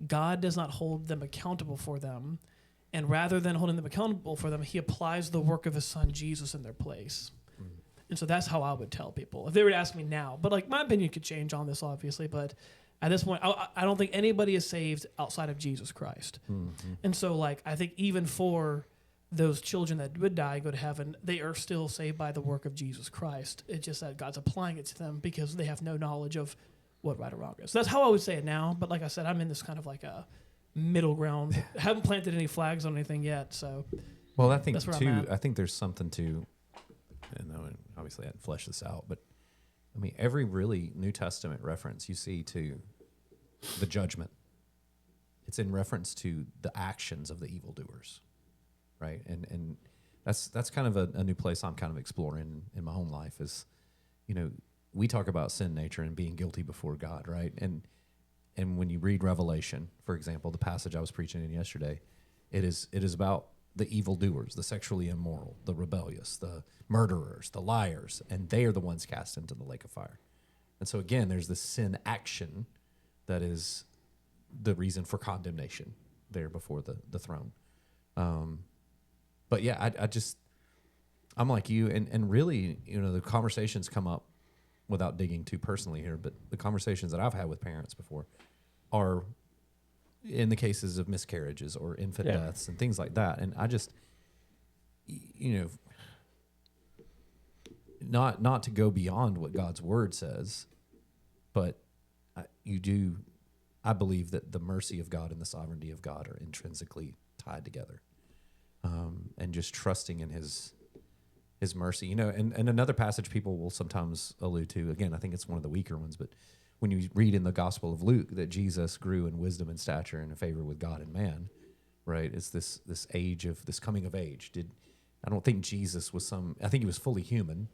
Speaker 4: God does not hold them accountable for them. And rather than holding them accountable for them, he applies the work of his son Jesus in their place. And so that's how I would tell people if they were to ask me now. But like, my opinion could change on this, obviously. But at this point, I don't think anybody is saved outside of Jesus Christ. And so, like, I think even for those children that would die and go to heaven, they are still saved by the work of Jesus Christ. It's just that God's applying it to them because they have no knowledge of what right or wrong is. So that's how I would say it now. But like I said, I'm in this kind of like a middle ground. I haven't planted any flags on anything yet. So,
Speaker 2: well, I think too. I think there's something to. And obviously I hadn't fleshed this out, but I mean, every really New Testament reference you see to the judgment, it's in reference to the actions of the evildoers, right? And that's kind of a new place I'm kind of exploring in my own life is, we talk about sin nature and being guilty before God, right? And when you read Revelation, for example, the passage I was preaching in yesterday, it is about the evildoers, the sexually immoral, the rebellious, the murderers, the liars, and they are the ones cast into the lake of fire. And so again, there's this sin action that is the reason for condemnation there before the throne. But yeah, I'm like you, and really, the conversations come up without digging too personally here, but the conversations that I've had with parents before are in the cases of miscarriages or infant deaths and things like that. And I just, not to go beyond what God's word says, but I believe that the mercy of God and the sovereignty of God are intrinsically tied together. And just trusting in his mercy, and another passage people will sometimes allude to, again, I think it's one of the weaker ones, but when you read in the Gospel of Luke that Jesus grew in wisdom and stature and in favor with God and man, right? It's this age of this coming of age. I don't think Jesus was I think he was fully human,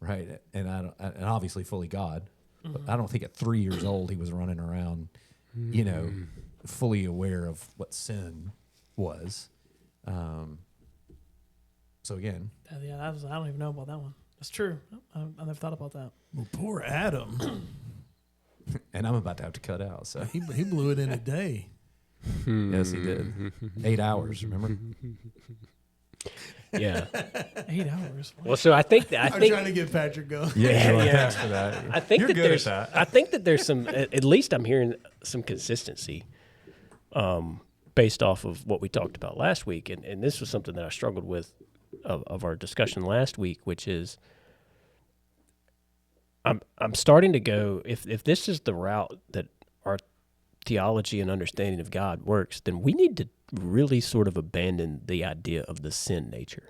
Speaker 2: right? And obviously fully God. But I don't think at 3 years old he was running around, fully aware of what sin was. So again,
Speaker 4: Yeah, I don't even know about that one. That's true. I never thought about that.
Speaker 1: Well, poor Adam.
Speaker 2: and I'm about to have to cut out. So
Speaker 1: He blew it in a day.
Speaker 2: yes, he did. 8 hours. Remember?
Speaker 3: Yeah.
Speaker 4: 8 hours.
Speaker 3: Well, so I think
Speaker 1: I'm trying to get Patrick going.
Speaker 2: Yeah.
Speaker 3: Yeah.
Speaker 2: Thanks for that.
Speaker 3: I think
Speaker 2: You're
Speaker 3: that
Speaker 2: good
Speaker 3: there's
Speaker 2: at that.
Speaker 3: I think that there's some at least I'm hearing some consistency based off of what we talked about last week, and this was something that I struggled with of our discussion last week, which is I'm starting to go, if this is the route that our theology and understanding of God works, then we need to really sort of abandon the idea of the sin nature.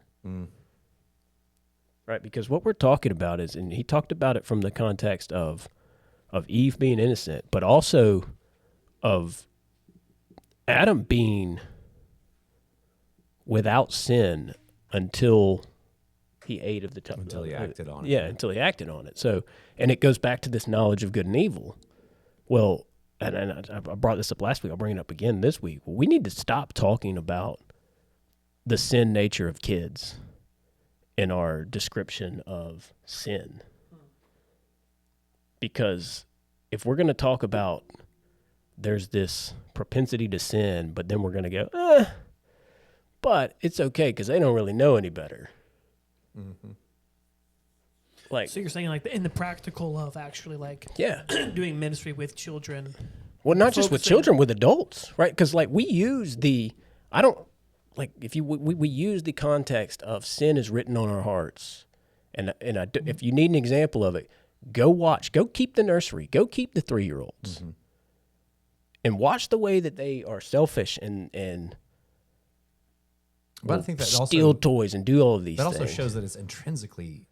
Speaker 3: Right? Because what we're talking about is, and he talked about it from the context of Eve being innocent, but also of Adam being without sin until he ate of the
Speaker 2: Until he acted on it.
Speaker 3: Yeah, until he acted on it. So, and it goes back to this knowledge of good and evil. Well, and I brought this up last week. I'll bring it up again this week. Well, we need to stop talking about the sin nature of kids in our description of sin. Because if we're going to talk about there's this propensity to sin, but then we're going to go, but it's okay because they don't really know any better.
Speaker 2: Mm-hmm.
Speaker 3: Like,
Speaker 4: So you're saying like in the practical of actually like
Speaker 3: yeah.
Speaker 4: doing ministry with children.
Speaker 3: Well, not just with
Speaker 4: focusing-
Speaker 3: children, with adults, right? Because like we use we use the context of sin is written on our hearts, and if you need an example of it, go keep the nursery, go keep the 3-year-olds, and watch the way that they are selfish and
Speaker 2: But I think that
Speaker 3: steal
Speaker 2: also
Speaker 3: toys and do all of these
Speaker 2: that
Speaker 3: things.
Speaker 2: also shows that it's intrinsically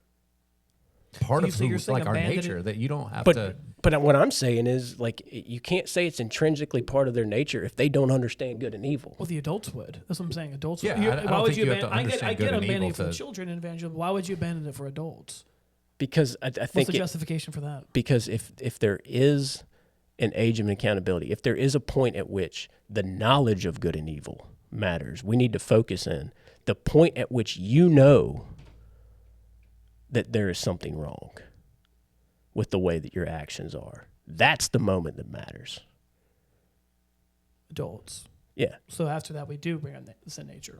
Speaker 2: part of
Speaker 4: So you're
Speaker 2: who,
Speaker 4: saying
Speaker 2: like our
Speaker 4: abandon
Speaker 2: nature
Speaker 4: it?
Speaker 2: that you don't have
Speaker 3: But
Speaker 2: to.
Speaker 3: but what I'm saying is like you can't say it's intrinsically part of their nature if they don't understand good and evil.
Speaker 4: Well, the adults would. That's what I'm saying. Adults.
Speaker 2: Yeah,
Speaker 4: would.
Speaker 2: I don't think you have to
Speaker 4: abandon? I
Speaker 2: understand
Speaker 4: get
Speaker 2: good and
Speaker 4: abandoning
Speaker 2: evil
Speaker 4: it for the
Speaker 2: to-
Speaker 4: children in evangelism. Why would you abandon it for adults?
Speaker 3: Because I
Speaker 4: What's
Speaker 3: think
Speaker 4: the justification for that?
Speaker 3: because if there is an age of accountability, if there is a point at which the knowledge of good and evil matters, we need to focus in the point at which you know that there is something wrong with the way that your actions are. That's the moment that matters.
Speaker 4: Adults.
Speaker 3: Yeah.
Speaker 4: So after that, we do bring on the sin nature.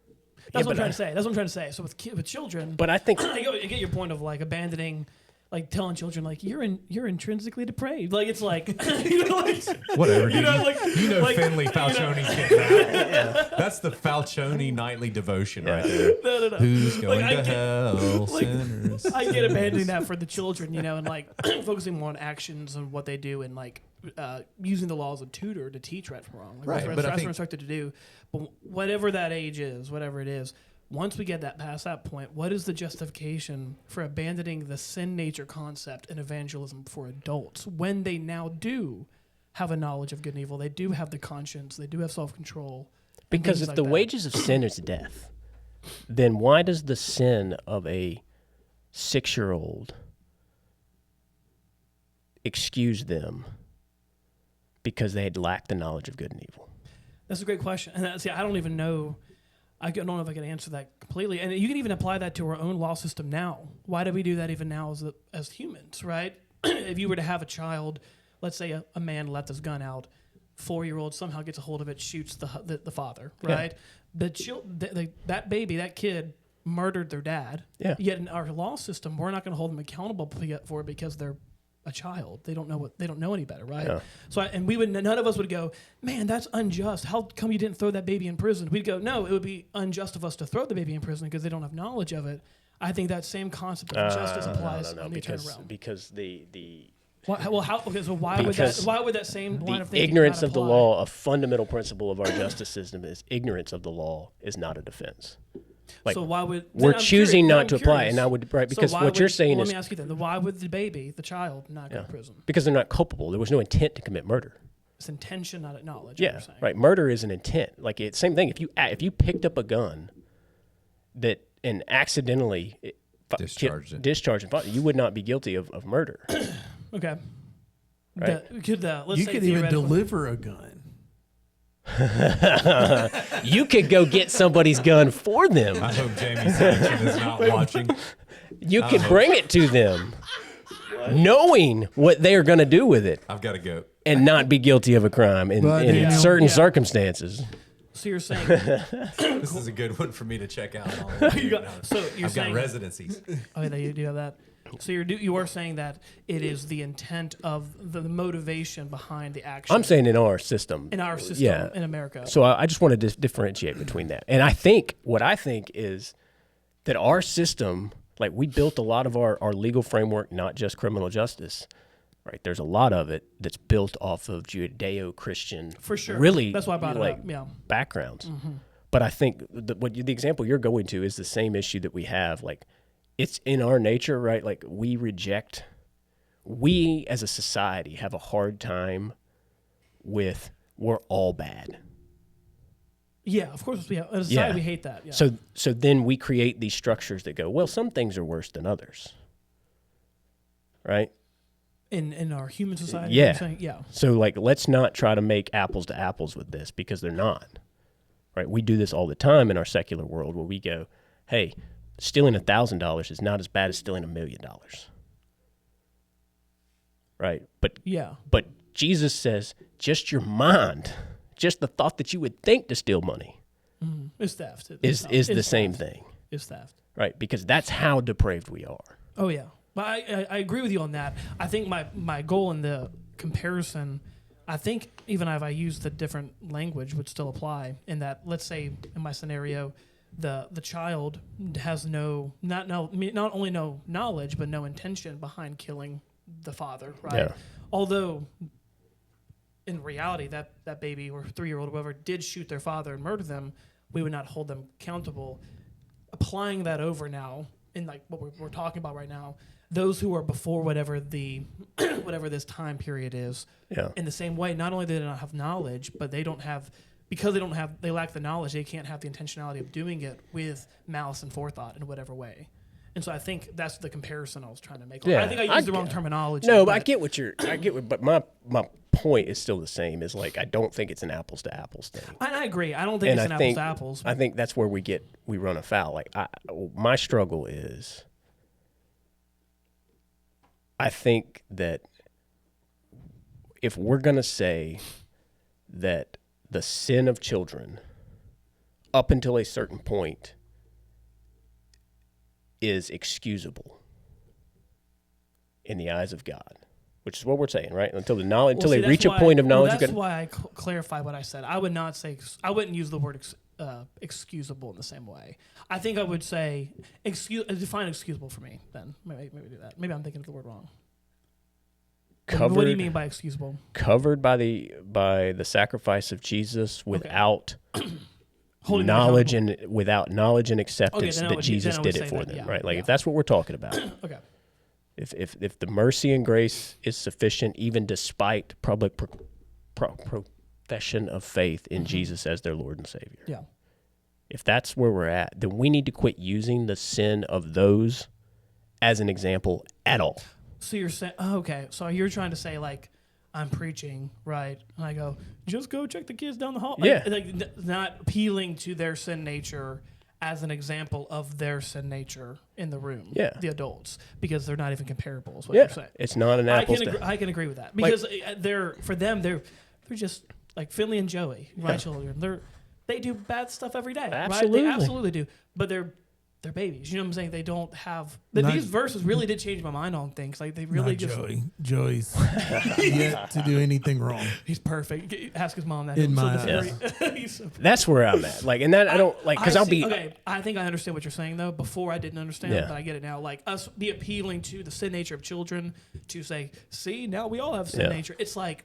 Speaker 3: Yeah,
Speaker 4: That's what
Speaker 3: but
Speaker 4: I'm trying to say. That's what I'm trying to say. So with children,
Speaker 3: But I think
Speaker 4: I get your point of like abandoning, like telling children like you're intrinsically depraved. Like it's like you know, like
Speaker 2: Whatever, dude.
Speaker 4: you know, like like,
Speaker 2: Finley Falcioni's getting out. That's the Falcioni nightly devotion right there.
Speaker 4: No.
Speaker 2: Who's going
Speaker 4: I
Speaker 2: to
Speaker 4: get-
Speaker 2: hell?
Speaker 4: like,
Speaker 2: Sinners.
Speaker 4: I get abandoning that for the children, you know, and like focusing more on actions and what they do, and like using the laws of tutor to teach right from wrong. Like,
Speaker 2: Right,
Speaker 4: that's
Speaker 2: but
Speaker 4: what
Speaker 2: I
Speaker 4: we're
Speaker 2: think-
Speaker 4: instructed to do. But whatever that age is, whatever it is, once we get that past that point, what is the justification for abandoning the sin nature concept in evangelism for adults when they now do have a knowledge of good and evil? They do have the conscience. They do have self-control. and
Speaker 3: because
Speaker 4: things
Speaker 3: if
Speaker 4: like
Speaker 3: the
Speaker 4: that.
Speaker 3: wages of sin is death, then why does the sin of a 6-year-old excuse them because they had lacked the knowledge of good and evil?
Speaker 4: That's a great question. And see, I don't even know. I don't know if I can answer that completely. And you can even apply that to our own law system now. Why do we do that even now as humans, right? If you were to have a child, let's say a man left his gun out, 4-year-old somehow gets a hold of it, shoots the father,
Speaker 3: Yeah.
Speaker 4: right? That baby, that kid murdered their dad.
Speaker 3: Yeah.
Speaker 4: Yet in our law system, we're not going to hold them accountable for it because they're a child. They don't know any better, right?
Speaker 3: Yeah.
Speaker 4: So none of us would go, man, that's unjust. How come you didn't throw that baby in prison? We'd go, no, it would be unjust of us to throw the baby in prison because they don't have knowledge of it. I think that same concept of justice applies on the eternal realm.
Speaker 3: because the
Speaker 4: So why
Speaker 3: Because
Speaker 4: would that same line of
Speaker 3: the
Speaker 4: thinking
Speaker 3: ignorance
Speaker 4: not
Speaker 3: of the
Speaker 4: apply?
Speaker 3: law, a fundamental principle of our justice system is ignorance of the law is not a defense. Like,
Speaker 4: so why would
Speaker 3: we're
Speaker 4: then I'm
Speaker 3: choosing
Speaker 4: curious-
Speaker 3: not
Speaker 4: I'm
Speaker 3: to apply,
Speaker 4: curious.
Speaker 3: and I would right
Speaker 4: So
Speaker 3: because
Speaker 4: why
Speaker 3: what you're
Speaker 4: would-
Speaker 3: saying
Speaker 4: well,
Speaker 3: is
Speaker 4: let me ask you then. Why would the child, not go to prison?
Speaker 3: because they're not culpable. There was no intent to commit murder.
Speaker 4: It's intention, not knowledge.
Speaker 3: Yeah,
Speaker 4: you're saying.
Speaker 3: right. Murder is an intent. Like it's same thing. If you picked up a gun that and accidentally
Speaker 2: Discharged it.
Speaker 3: discharged and you would not be guilty of murder.
Speaker 4: Okay.
Speaker 3: Right.
Speaker 4: Let's
Speaker 1: You
Speaker 4: say
Speaker 1: could even
Speaker 4: theoretically-
Speaker 1: deliver a gun
Speaker 3: You could go get somebody's gun for them.
Speaker 2: I hope Jamie Saxon is not watching.
Speaker 3: You could bring it to them, knowing what they are going to do with it,
Speaker 2: I've got to go.
Speaker 3: and not be guilty of a crime in certain circumstances.
Speaker 4: So you're saying
Speaker 2: This is a good one for me to check out.
Speaker 4: so you're
Speaker 2: I've
Speaker 4: saying
Speaker 2: got residencies.
Speaker 4: Oh, yeah, you do have that. So you are saying that it is the intent of the motivation behind the action.
Speaker 3: I'm saying in our system.
Speaker 4: in our system in America.
Speaker 3: So I just wanted to differentiate between that. And what I think is that our system, like we built a lot of our legal framework, not just criminal justice, right? There's a lot of it that's built off of Judeo-Christian,
Speaker 4: For sure.
Speaker 3: really,
Speaker 4: That's why I brought it up, yeah.
Speaker 3: backgrounds. But I think the example you're going to is the same issue that we have. Like, it's in our nature, right? Like we as a society have a hard time with we're all bad.
Speaker 4: Yeah, of course. Yeah, as a society, we hate that. Yeah.
Speaker 3: So then we create these structures that go, well, some things are worse than others, right?
Speaker 4: In our human society,
Speaker 3: Yeah.
Speaker 4: you're saying? Yeah.
Speaker 3: So like, let's not try to make apples to apples with this because they're not, right? We do this all the time in our secular world where we go, hey, stealing $1,000 is not as bad as stealing $1 million, right? But Jesus says, just your mind, just the thought that you would think to steal money,
Speaker 4: It's theft.
Speaker 3: is the same thing,
Speaker 4: It's theft.
Speaker 3: right? Because that's how depraved we are.
Speaker 4: Oh yeah, but I agree with you on that. I think my goal in the comparison, I think even if I use the different language would still apply in that. Let's say in my scenario, the child has not only no knowledge but no intention behind killing the father, right?
Speaker 3: Yeah.
Speaker 4: Although in reality that baby or 3-year-old or whoever did shoot their father and murder them, we would not hold them accountable. Applying that over now in like what we're talking about right now, those who are before whatever this time period is, in the same way, not only do they not have knowledge, but they lack the knowledge, they can't have the intentionality of doing it with malice and forethought in whatever way. And so I think that's the comparison I was trying to make.
Speaker 3: Yeah.
Speaker 4: I think I used the wrong terminology.
Speaker 3: No, but but my point is still the same. Is like I don't think it's an apples to apples thing.
Speaker 4: I agree. I don't think it's an apples to apples.
Speaker 3: I think that's where we run afoul. Like my struggle is, I think that if we're gonna say that the sin of children up until a certain point is excusable in the eyes of God, which is what we're saying, right? Until they reach a point of knowledge.
Speaker 4: That's why I clarify what I said. I would not say. I wouldn't use the word excusable in the same way. I think I would say define excusable for me. Then maybe do that. Maybe I'm thinking of the word wrong. What do you mean by excusable?
Speaker 3: Covered by the sacrifice of Jesus without
Speaker 4: knowledge
Speaker 3: and acceptance that Jesus did it for them, right? Like if that's what we're talking about.
Speaker 4: Okay.
Speaker 3: If the mercy and grace is sufficient, even despite public profession of faith in Jesus as their Lord and Savior.
Speaker 4: Yeah.
Speaker 3: If that's where we're at, then we need to quit using the sin of those as an example at all.
Speaker 4: So you're saying, okay, so you're trying to say like, I'm preaching, right? And I go, just go check the kids down the hall. Like not appealing to their sin nature as an example of their sin nature in the room.
Speaker 3: Yeah.
Speaker 4: The adults, because they're not even comparable is what you're saying.
Speaker 3: It's not an apples
Speaker 4: I can agree with that. Because they're just like Finley and Joey, my children. They do bad stuff every day.
Speaker 3: Absolutely.
Speaker 4: Right? They absolutely do. But they're babies. You know what I'm saying? They don't have. These verses really did change my mind on things. Like they really just.
Speaker 1: Joey's yet to do anything wrong.
Speaker 4: He's perfect. Ask his mom that.
Speaker 1: In my eyes.
Speaker 3: That's where I'm at. Like, and that I don't like because I'll be.
Speaker 4: Okay, I think I understand what you're saying though. Before I didn't understand, but I get it now. Like us be appealing to the sin nature of children to say, see, now we all have sin nature. It's like.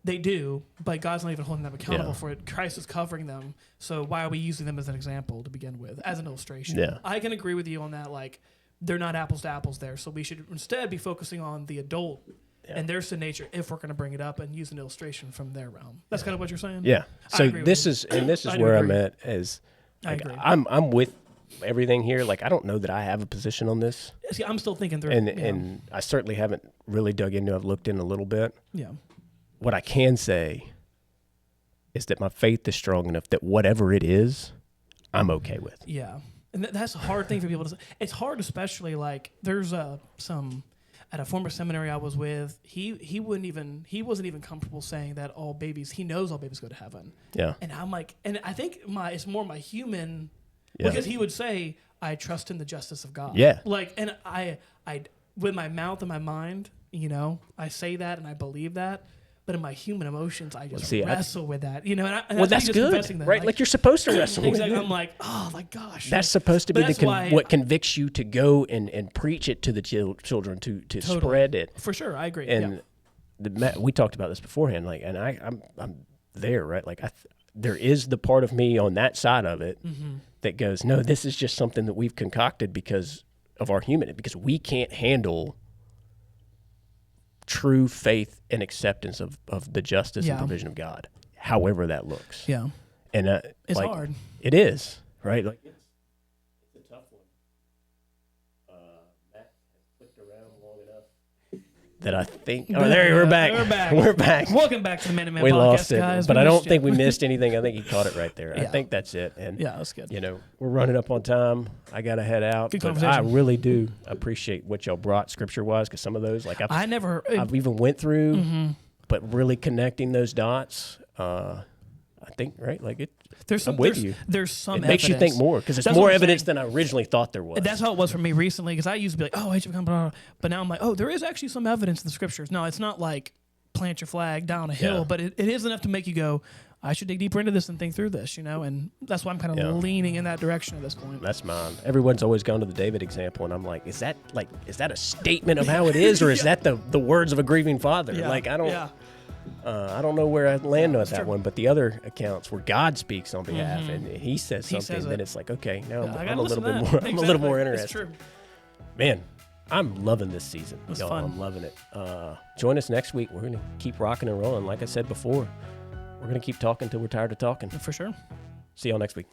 Speaker 4: They do, but God's not even holding them accountable for it. Christ is covering them. So why are we using them as an example to begin with, as an illustration?
Speaker 3: Yeah.
Speaker 4: I can agree with you on that. Like, they're not apples to apples there. So we should instead be focusing on the adult and their sin nature if we're going to bring it up and use an illustration from their realm. That's kind of what you're saying?
Speaker 3: Yeah. So this is where I'm at as like, I'm with everything here. Like, I don't know that I have a position on this.
Speaker 4: See, I'm still thinking through
Speaker 3: and I certainly haven't really dug into it. I've looked in a little bit.
Speaker 4: Yeah.
Speaker 3: What I can say is that my faith is strong enough that whatever it is, I'm okay with.
Speaker 4: Yeah. And that's a hard thing for people to say. It's hard, especially like there's some at a former seminary I was with. He wasn't even comfortable saying that he knows all babies go to heaven.
Speaker 3: Yeah.
Speaker 4: And I'm like, and I think it's more my human,
Speaker 3: Yeah.
Speaker 4: because he would say, I trust in the justice of God.
Speaker 3: Yeah.
Speaker 4: Like, and I with my mouth and my mind, I say that and I believe that. But in my human emotions, I just wrestle with that, And
Speaker 3: that's good, right? Like you're supposed to wrestle.
Speaker 4: Exactly. I'm like, oh my gosh.
Speaker 3: That's supposed to be what convicts you to go and preach it to the children, to totally spread it.
Speaker 4: For sure, I agree.
Speaker 3: And we talked about this beforehand, like, and I'm there, right? Like there is the part of me on that side of it that goes, no, this is just something that we've concocted because of our human, because we can't handle true faith and acceptance of the justice and provision of God, however that looks.
Speaker 4: Yeah.
Speaker 3: And
Speaker 4: it's hard.
Speaker 3: It is, right? Like it's a tough one. Matt has clicked around long enough that I think. Oh, we're back. We're back.
Speaker 4: Welcome back to the Man to Man
Speaker 3: we
Speaker 4: podcast,
Speaker 3: lost it,
Speaker 4: guys.
Speaker 3: but I don't think we missed anything. I think he caught it right there.
Speaker 4: Yeah.
Speaker 3: I think that's it. And
Speaker 4: yeah, that's good.
Speaker 3: We're running up on time. I got to head out.
Speaker 4: Good
Speaker 3: but
Speaker 4: conversation.
Speaker 3: I really do appreciate what y'all brought scripture-wise, because some of those, like I've even went through, but really connecting those dots, I think, right? Like it.
Speaker 4: There's some.
Speaker 3: I'm with you.
Speaker 4: There's some.
Speaker 3: It makes you think more, because it's more evidence than I originally thought there was.
Speaker 4: That's how it was for me recently, because I used to be like, oh, I should become, blah, blah, blah. But now I'm like, oh, there is actually some evidence in the scriptures. No, it's not like plant your flag down a hill, but it is enough to make you go, I should dig deeper into this and think through this, and that's why I'm kind of leaning in that direction at this point.
Speaker 3: That's mine. Everyone's always gone to the David example, and I'm like, is that a statement of how it is, or is that the words of a grieving father?
Speaker 4: Yeah.
Speaker 3: Like I don't know where I land on that one, but the other accounts where God speaks on behalf and He says something, then it's like, okay, now I'm a little bit more. I'm a little more interested.
Speaker 4: It's true.
Speaker 3: Man, I'm loving this season.
Speaker 4: It's
Speaker 3: y'all.
Speaker 4: fun.
Speaker 3: I'm loving it. Join us next week. We're gonna keep rocking and rolling. Like I said before, we're gonna keep talking till we're tired of talking.
Speaker 4: For sure.
Speaker 3: See y'all next week.